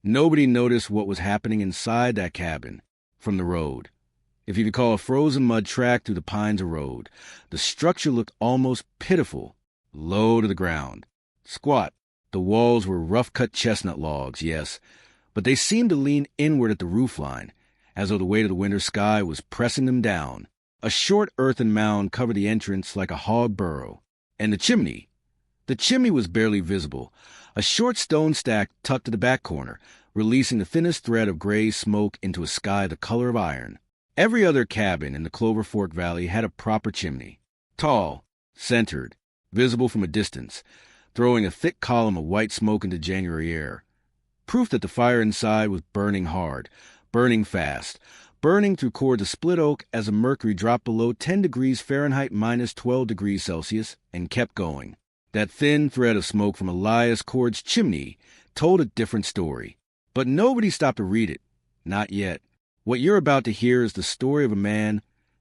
Nobody noticed what was happening inside that cabin from the road. If you could call a frozen mud track through the pines a road, the structure looked almost pitiful, low to the ground. Squat. The walls were rough-cut chestnut logs, yes, but they seemed to lean inward at the roofline, as though the weight of the winter sky was pressing them down. A short earthen mound covered the entrance like a hog burrow. And the chimney. The chimney was barely visible, a short stone stack tucked to the back corner, releasing the thinnest thread of gray smoke into a sky the color of iron. Every other cabin in the Clover Fork Valley had a proper chimney. Tall, centered, visible from a distance, throwing a thick column of white smoke into January air. Proof that the fire inside was burning hard, burning fast, burning through cords of split oak as the mercury dropped below 10 degrees Fahrenheit minus 12 degrees Celsius and kept going. That thin thread of smoke from Elias Cord's chimney told a different story. But nobody stopped to read it. Not yet. What you're about to hear is the story of a man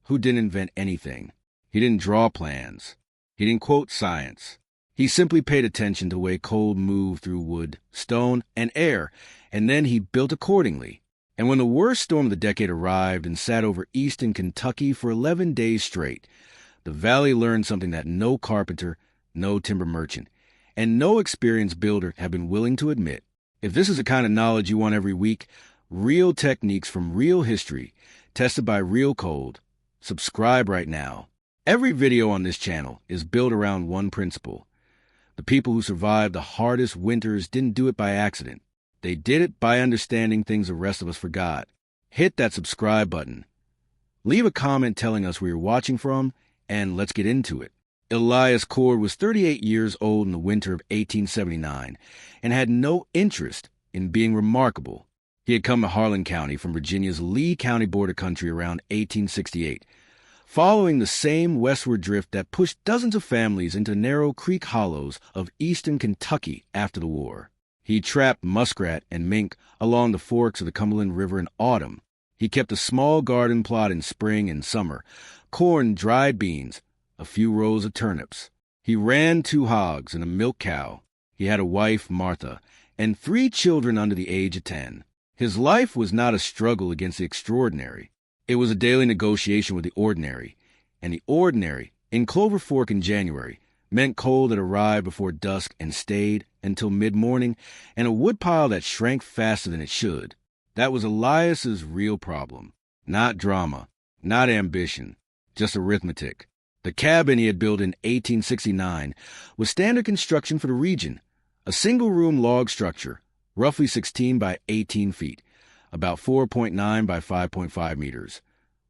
who didn't invent anything. He didn't draw plans. He didn't quote science. He simply paid attention to the way cold moved through wood, stone, and air, and then he built accordingly. And when the worst storm of the decade arrived and sat over eastern Kentucky for 11 days straight, the valley learned something that no carpenter, no timber merchant, and no experienced builder have been willing to admit. If this is the kind of knowledge you want every week, real techniques from real history, tested by real cold, subscribe right now. Every video on this channel is built around one principle. The people who survived the hardest winters didn't do it by accident. They did it by understanding things the rest of us forgot. Hit that subscribe button. Leave a comment telling us where you're watching from, and let's get into it. Elias Cord was 38 years old in the winter of 1879 and had no interest in being remarkable. He had come to Harlan County from Virginia's Lee County border country around 1868, following the same westward drift that pushed dozens of families into narrow creek hollows of eastern Kentucky after the war. He trapped muskrat and mink along the forks of the Cumberland River in autumn. He kept a small garden plot in spring and summer, corn, dried beans, a few rows of turnips. He ran 2 hogs and a milk cow. He had a wife, Martha, and 3 children under the age of 10. His life was not a struggle against the extraordinary. It was a daily negotiation with the ordinary, and the ordinary, in Clover Fork in January, meant coal that arrived before dusk and stayed until mid-morning, and a woodpile that shrank faster than it should. That was Elias's real problem. Not drama, not ambition, just arithmetic. The cabin he had built in 1869 was standard construction for the region, a single-room log structure, roughly 16 by 18 feet, about 4.9 by 5.5 meters,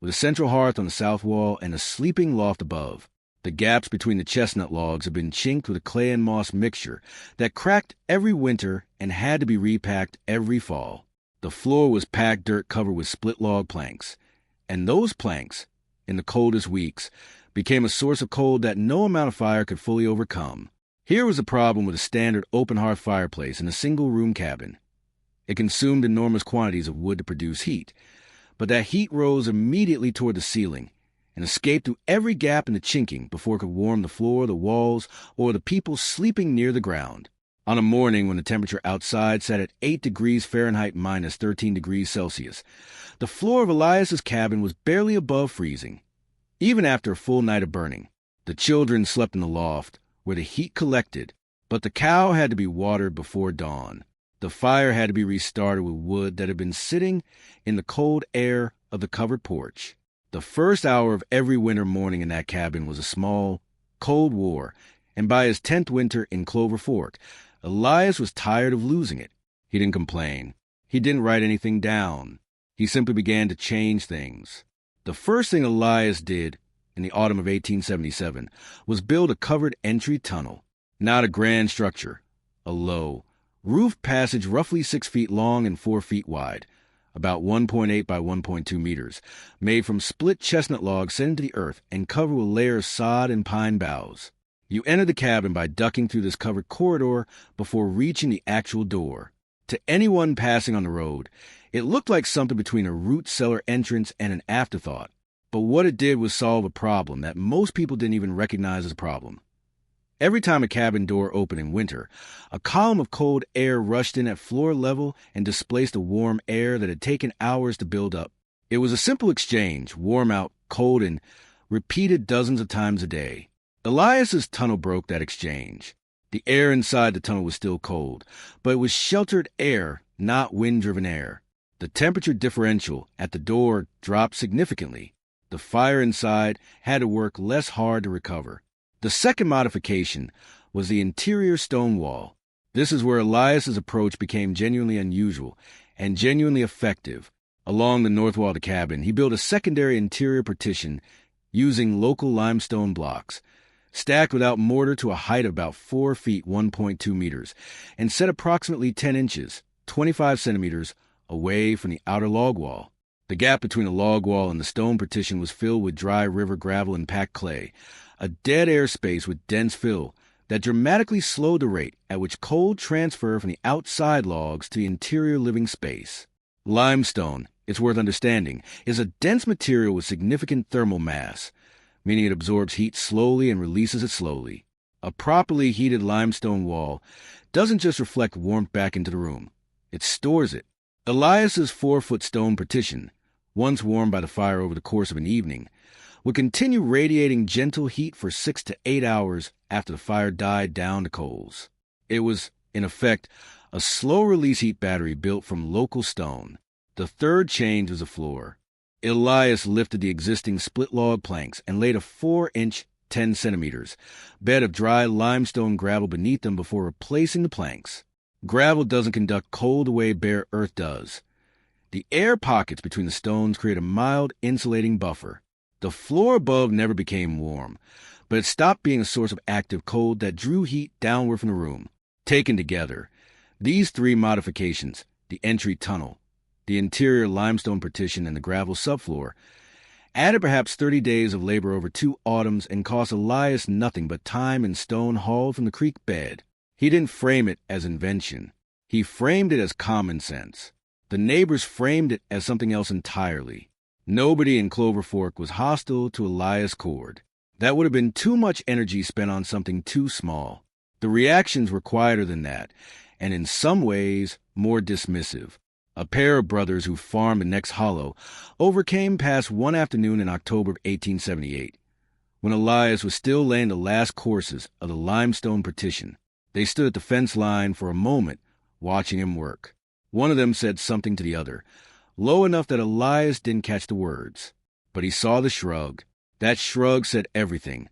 with a central hearth on the south wall and a sleeping loft above. The gaps between the chestnut logs had been chinked with a clay and moss mixture that cracked every winter and had to be repacked every fall. The floor was packed dirt covered with split log planks, and those planks, in the coldest weeks, became a source of cold that no amount of fire could fully overcome. Here was the problem with a standard open hearth fireplace in a single-room cabin. It consumed enormous quantities of wood to produce heat, but that heat rose immediately toward the ceiling and escaped through every gap in the chinking before it could warm the floor, the walls, or the people sleeping near the ground. On a morning when the temperature outside sat at 8 degrees Fahrenheit minus 13 degrees Celsius, the floor of Elias's cabin was barely above freezing. Even after a full night of burning, the children slept in the loft, where the heat collected, but the cow had to be watered before dawn. The fire had to be restarted with wood that had been sitting in the cold air of the covered porch. The first hour of every winter morning in that cabin was a small, cold war, and by his 10th winter in Clover Fork, Elias was tired of losing it. He didn't complain. He didn't write anything down. He simply began to change things. The first thing Elias did in the autumn of 1877 was build a covered entry tunnel, not a grand structure, a low, roofed passage roughly 6 feet long and 4 feet wide, about 1.8 by 1.2 meters, made from split chestnut logs set into the earth and covered with a layer of sod and pine boughs. You enter the cabin by ducking through this covered corridor before reaching the actual door. To anyone passing on the road, it looked like something between a root cellar entrance and an afterthought. But what it did was solve a problem that most people didn't even recognize as a problem. Every time a cabin door opened in winter, a column of cold air rushed in at floor level and displaced the warm air that had taken hours to build up. It was a simple exchange, warm out, cold in, repeated dozens of times a day. Elias's tunnel broke that exchange. The air inside the tunnel was still cold, but it was sheltered air, not wind-driven air. The temperature differential at the door dropped significantly. The fire inside had to work less hard to recover. The second modification was the interior stone wall. This is where Elias's approach became genuinely unusual and genuinely effective. Along the north wall of the cabin, he built a secondary interior partition using local limestone blocks, stacked without mortar to a height of about 4 feet 1.2 meters, and set approximately 10 inches, 25 centimeters, away from the outer log wall. The gap between the log wall and the stone partition was filled with dry river gravel and packed clay, a dead air space with dense fill that dramatically slowed the rate at which cold transferred from the outside logs to the interior living space. Limestone, it's worth understanding, is a dense material with significant thermal mass, meaning it absorbs heat slowly and releases it slowly. A properly heated limestone wall doesn't just reflect warmth back into the room, it stores it. Elias's 4-foot stone partition, once warmed by the fire over the course of an evening, would continue radiating gentle heat for 6 to 8 hours after the fire died down to coals. It was, in effect, a slow-release heat battery built from local stone. The third change was the floor. Elias lifted the existing split-log planks and laid a 4-inch, 10 centimeters, bed of dry limestone gravel beneath them before replacing the planks. Gravel doesn't conduct cold the way bare earth does. The air pockets between the stones create a mild insulating buffer. The floor above never became warm, but it stopped being a source of active cold that drew heat downward from the room. Taken together, these 3 modifications, the entry tunnel, the interior limestone partition, and the gravel subfloor, added perhaps 30 days of labor over 2 autumns and cost Elias nothing but time and stone hauled from the creek bed. He didn't frame it as invention. He framed it as common sense. The neighbors framed it as something else entirely. Nobody in Clover Fork was hostile to Elias Cord. That would have been too much energy spent on something too small. The reactions were quieter than that, and in some ways more dismissive. A pair of brothers who farmed the next hollow overcame past one afternoon in October of 1878, when Elias was still laying the last courses of the limestone partition. They stood at the fence line for a moment, watching him work. One of them said something to the other, low enough that Elias didn't catch the words. But he saw the shrug. That shrug said everything.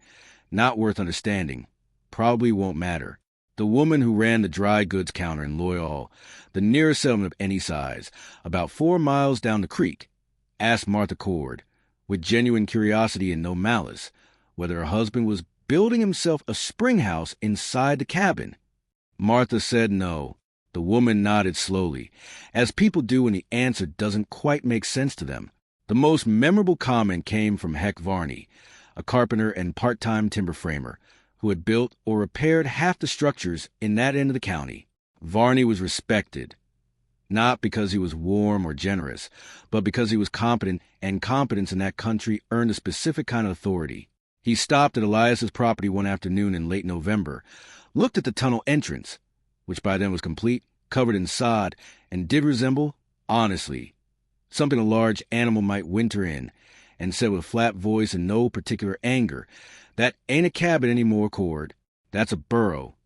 Not worth understanding. Probably won't matter. The woman who ran the dry goods counter in Loyal, the nearest settlement of any size, about 4 miles down the creek, asked Martha Cord, with genuine curiosity and no malice, whether her husband was building himself a spring house inside the cabin. Martha said no. The woman nodded slowly, as people do when the answer doesn't quite make sense to them. The most memorable comment came from Heck Varney, a carpenter and part-time timber framer, who had built or repaired half the structures in that end of the county. Varney was respected, not because he was warm or generous, but because he was competent, and competence in that country earned a specific kind of authority. He stopped at Elias's property one afternoon in late November, looked at the tunnel entrance, which by then was complete, covered in sod, and did resemble, honestly, something a large animal might winter in, and said with a flat voice and no particular anger, "That ain't a cabin anymore, Cord. That's a burrow."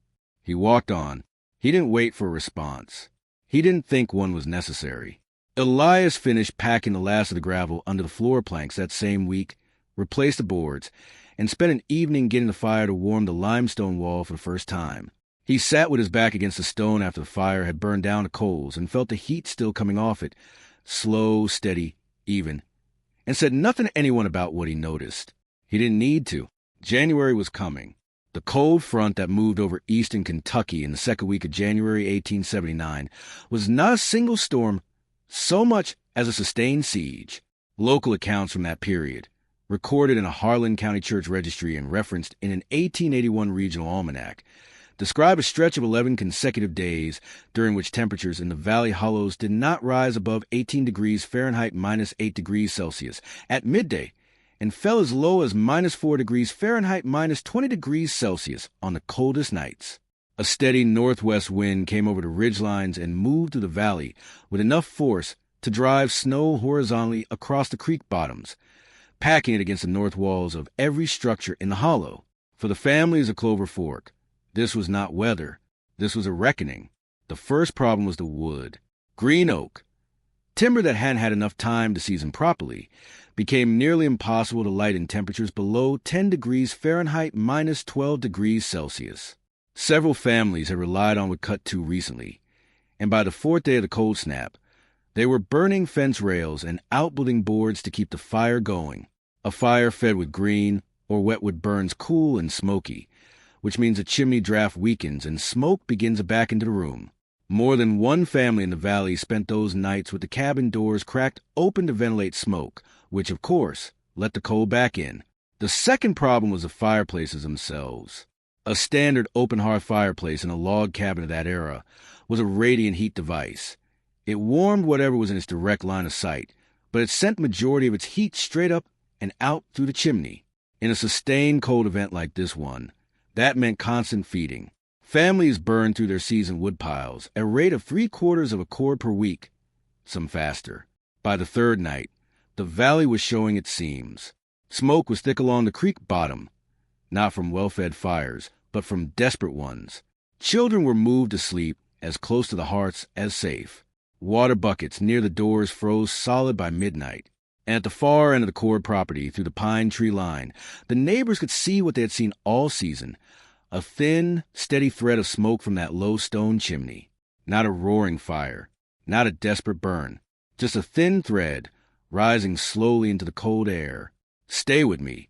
He walked on. He didn't wait for a response. He didn't think one was necessary. Elias finished packing the last of the gravel under the floor planks that same week, replaced the boards, and spent an evening getting the fire to warm the limestone wall for the first time. He sat with his back against the stone after the fire had burned down the coals and felt the heat still coming off it, slow, steady, even, and said nothing to anyone about what he noticed. He didn't need to. January was coming. The cold front that moved over eastern Kentucky in the second week of January 1879 was not a single storm so much as a sustained siege. Local accounts from that period, recorded in a Harlan County church registry and referenced in an 1881 regional almanac, describe a stretch of 11 consecutive days during which temperatures in the valley hollows did not rise above 18 degrees Fahrenheit minus 8 degrees Celsius at midday, and fell as low as -4 degrees Fahrenheit, -20 degrees Celsius on the coldest nights. A steady northwest wind came over the ridgelines and moved through the valley with enough force to drive snow horizontally across the creek bottoms, packing it against the north walls of every structure in the hollow. For the families of Clover Fork, this was not weather. This was a reckoning. The first problem was the wood. Green oak, timber that hadn't had enough time to season properly, became nearly impossible to light in temperatures below 10 degrees Fahrenheit, -12 degrees Celsius. Several families had relied on wood cut too recently, and by the fourth day of the cold snap, they were burning fence rails and outbuilding boards to keep the fire going. A fire fed with green or wet wood burns cool and smoky, which means the chimney draft weakens and smoke begins to back into the room. More than one family in the valley spent those nights with the cabin doors cracked open to ventilate smoke, which, of course, let the cold back in. The second problem was the fireplaces themselves. A standard open-hearth fireplace in a log cabin of that era was a radiant heat device. It warmed whatever was in its direct line of sight, but it sent the majority of its heat straight up and out through the chimney. In a sustained cold event like this one, that meant constant feeding. Families burned through their seasoned wood piles at a rate of 3/4 of a cord per week, some faster. By the third night, the valley was showing its seams. Smoke was thick along the creek bottom, not from well-fed fires, but from desperate ones. Children were moved to sleep as close to the hearths as safe. Water buckets near the doors froze solid by midnight. And at the far end of the Cord property, through the pine tree line, the neighbors could see what they had seen all season, a thin, steady thread of smoke from that low stone chimney. Not a roaring fire, not a desperate burn, just a thin thread rising slowly into the cold air. Stay with me,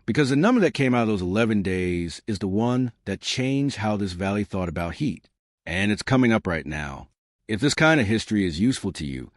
because the number that came out of those 11 days is the one that changed how this valley thought about heat. And it's coming up right now. If this kind of history is useful to you,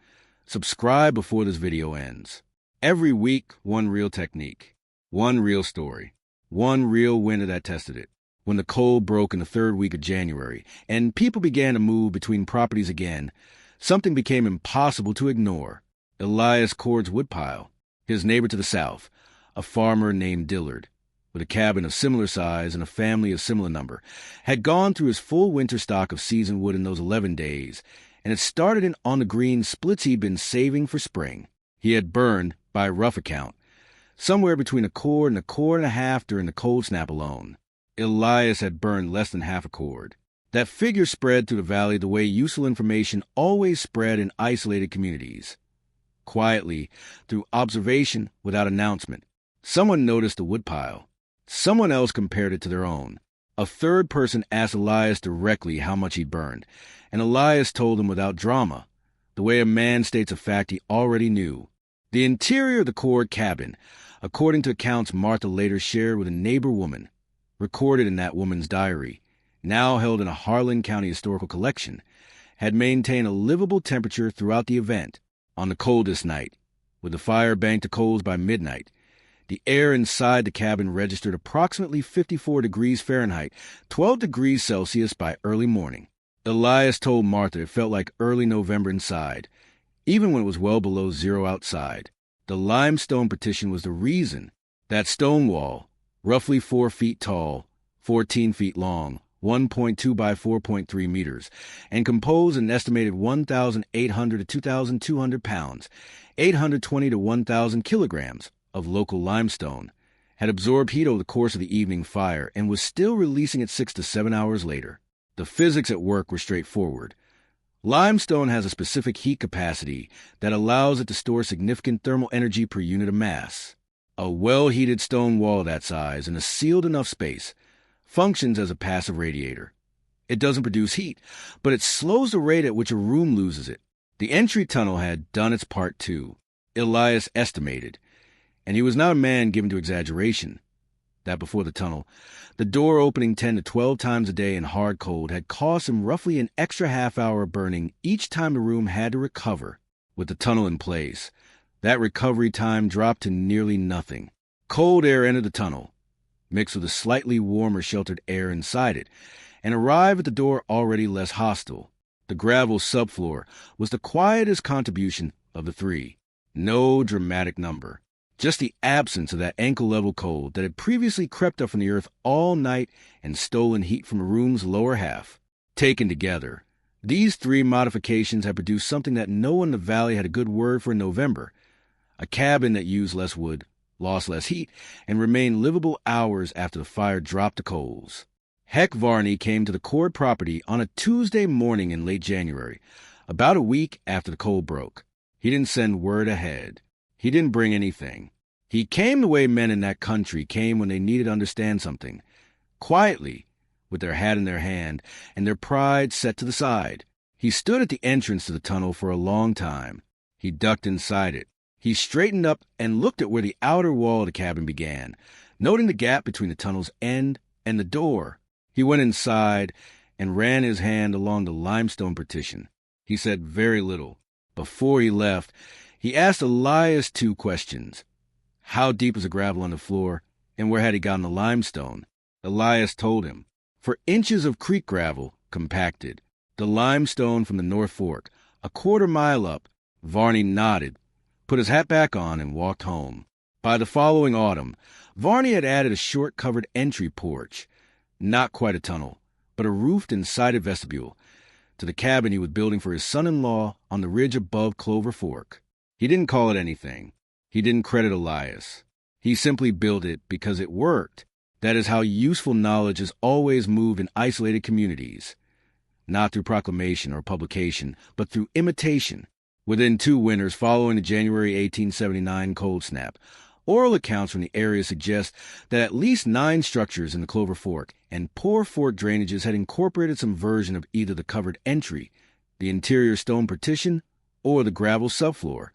subscribe before this video ends. Every week, one real technique, one real story, one real winter that tested it. When the cold broke in the third week of January and people began to move between properties again, something became impossible to ignore. Elias Cord's woodpile, his neighbor to the south, a farmer named Dillard, with a cabin of similar size and a family of similar number, had gone through his full winter stock of seasoned wood in those 11 days, and had started in on the green splits he'd been saving for spring. He had burned, by a rough account, somewhere between a cord and a cord and a half during the cold snap alone. Elias had burned less than half a cord. That figure spread through the valley the way useful information always spread in isolated communities. Quietly, through observation without announcement. Someone noticed the woodpile. Someone else compared it to their own. A third person asked Elias directly how much he'd burned, and Elias told him without drama, the way a man states a fact he already knew. The interior of the Cord cabin, according to accounts Martha later shared with a neighbor woman, recorded in that woman's diary, now held in a Harlan County historical collection, had maintained a livable temperature throughout the event. On the coldest night, with the fire banked to coals by midnight, the air inside the cabin registered approximately 54 degrees Fahrenheit, 12 degrees Celsius by early morning. Elias told Martha it felt like early November inside, even when it was well below zero outside. The limestone partition was the reason. That stone wall, roughly 4 feet tall, 14 feet long, 1.2 by 4.3 meters, and composed an estimated 1,800 to 2,200 pounds, 820 to 1,000 kilograms of local limestone, had absorbed heat over the course of the evening fire and was still releasing it 6 to 7 hours later. The physics at work were straightforward. Limestone has a specific heat capacity that allows it to store significant thermal energy per unit of mass. A well-heated stone wall that size in a sealed enough space functions as a passive radiator. It doesn't produce heat, but it slows the rate at which a room loses it. The entry tunnel had done its part too, Elias estimated, and he was not a man given to exaggeration. That before the tunnel, the door opening 10 to 12 times a day in hard cold had cost him roughly an extra half hour of burning each time the room had to recover. With the tunnel in place, that recovery time dropped to nearly nothing. Cold air entered the tunnel, mixed with a slightly warmer sheltered air inside it, and arrived at the door already less hostile. The gravel subfloor was the quietest contribution of the three. No dramatic number, Just the absence of that ankle-level cold that had previously crept up from the earth all night and stolen heat from a room's lower half. Taken together, these three modifications had produced something that no one in the valley had a good word for in November: a cabin that used less wood, lost less heat, and remained livable hours after the fire dropped the coals. Heck Varney came to the Cord property on a Tuesday morning in late January, about a week after the cold broke. He didn't send word ahead. He didn't bring anything. He came the way men in that country came when they needed to understand something, quietly, with their hat in their hand and their pride set to the side. He stood at the entrance to the tunnel for a long time. He ducked inside it. He straightened up and looked at where the outer wall of the cabin began, noting the gap between the tunnel's end and the door. He went inside and ran his hand along the limestone partition. He said very little. Before he left, he asked Elias 2 questions. How deep was the gravel on the floor, and where had he gotten the limestone? Elias told him. For inches of creek gravel, compacted. The limestone from the North Fork, a quarter mile up. Varney nodded, put his hat back on, and walked home. By the following autumn, Varney had added a short covered entry porch, not quite a tunnel, but a roofed and sided vestibule, to the cabin he was building for his son-in-law on the ridge above Clover Fork. He didn't call it anything. He didn't credit Elias. He simply built it because it worked. That is how useful knowledge has always moved in isolated communities. Not through proclamation or publication, but through imitation. Within 2 winters following the January 1879 cold snap, oral accounts from the area suggest that at least 9 structures in the Clover Fork and poor fork drainages had incorporated some version of either the covered entry, the interior stone partition, or the gravel subfloor,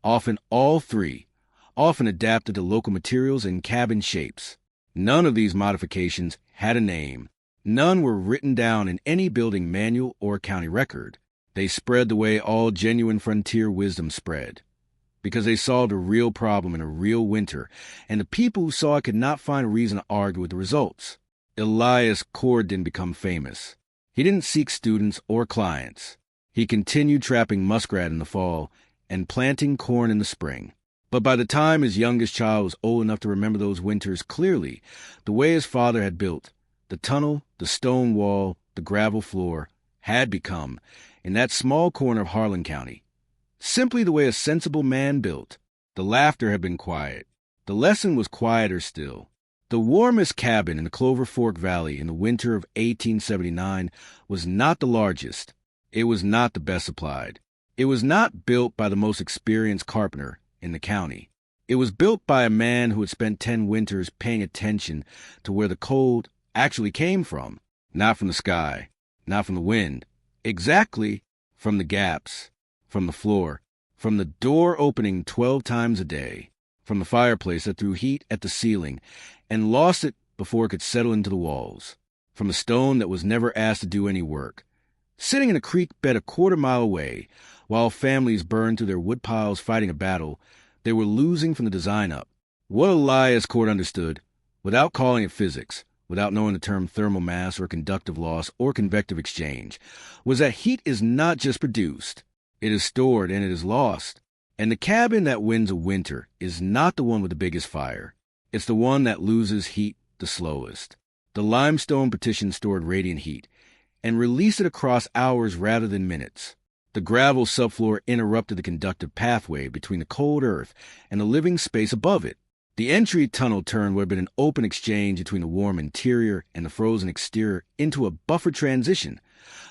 often all 3, often adapted to local materials and cabin shapes. None of these modifications had a name. None were written down in any building manual or county record. They spread the way all genuine frontier wisdom spread, because they solved a real problem in a real winter, and the people who saw it could not find a reason to argue with the results. Elias Cord didn't become famous. He didn't seek students or clients. He continued trapping muskrat in the fall and planting corn in the spring. But by the time his youngest child was old enough to remember those winters clearly, the way his father had built, the tunnel, the stone wall, the gravel floor, had become, in that small corner of Harlan County, simply the way a sensible man built. The laughter had been quiet. The lesson was quieter still. The warmest cabin in the Clover Fork Valley in the winter of 1879 was not the largest. It was not the best supplied. It was not built by the most experienced carpenter in the county. It was built by a man who had spent 10 winters paying attention to where the cold actually came from. Not from the sky, not from the wind, exactly from the gaps, from the floor, from the door opening 12 times a day, from the fireplace that threw heat at the ceiling and lost it before it could settle into the walls, from a stone that was never asked to do any work, sitting in a creek bed a quarter mile away, while families burned through their woodpiles fighting a battle they were losing from the design up. What Elias Cord understood, without calling it physics, without knowing the term thermal mass or conductive loss or convective exchange, was that heat is not just produced, it is stored and it is lost. And the cabin that wins a winter is not the one with the biggest fire. It's the one that loses heat the slowest. The limestone partition stored radiant heat and released it across hours rather than minutes. The gravel subfloor interrupted the conductive pathway between the cold earth and the living space above it. The entry tunnel turn would have been an open exchange between the warm interior and the frozen exterior into a buffer transition,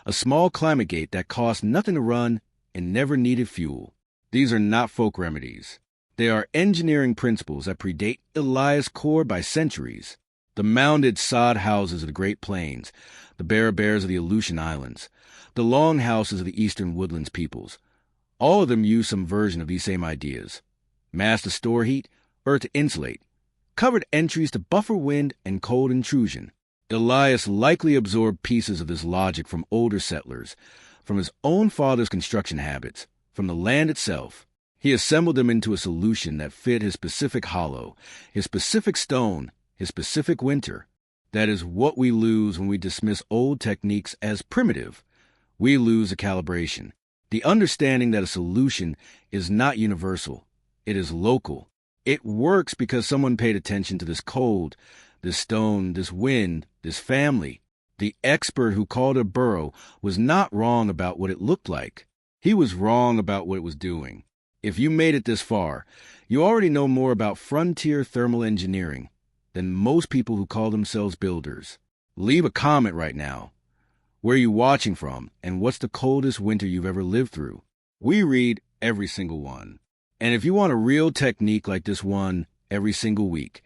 a small climate gate that cost nothing to run and never needed fuel. These are not folk remedies. They are engineering principles that predate Elias Cord by centuries. The mounded sod houses of the Great Plains, the bare bears of the Aleutian Islands, the long houses of the eastern woodlands peoples, all of them use some version of these same ideas. Mass to store heat, earth to insulate, covered entries to buffer wind and cold intrusion. Elias likely absorbed pieces of this logic from older settlers, from his own father's construction habits, from the land itself. He assembled them into a solution that fit his specific hollow, his specific stone, his specific winter. That is what we lose when we dismiss old techniques as primitive. We lose a calibration, the understanding that a solution is not universal. It is local. It works because someone paid attention to this cold, this stone, this wind, this family. The expert who called a burrow was not wrong about what it looked like. He was wrong about what it was doing. If you made it this far, you already know more about frontier thermal engineering than most people who call themselves builders. Leave a comment right now. Where are you watching from, and what's the coldest winter you've ever lived through? We read every single one. And if you want a real technique like this one every single week,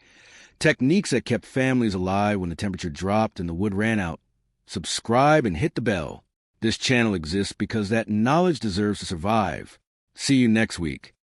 techniques that kept families alive when the temperature dropped and the wood ran out, subscribe and hit the bell. This channel exists because that knowledge deserves to survive. See you next week.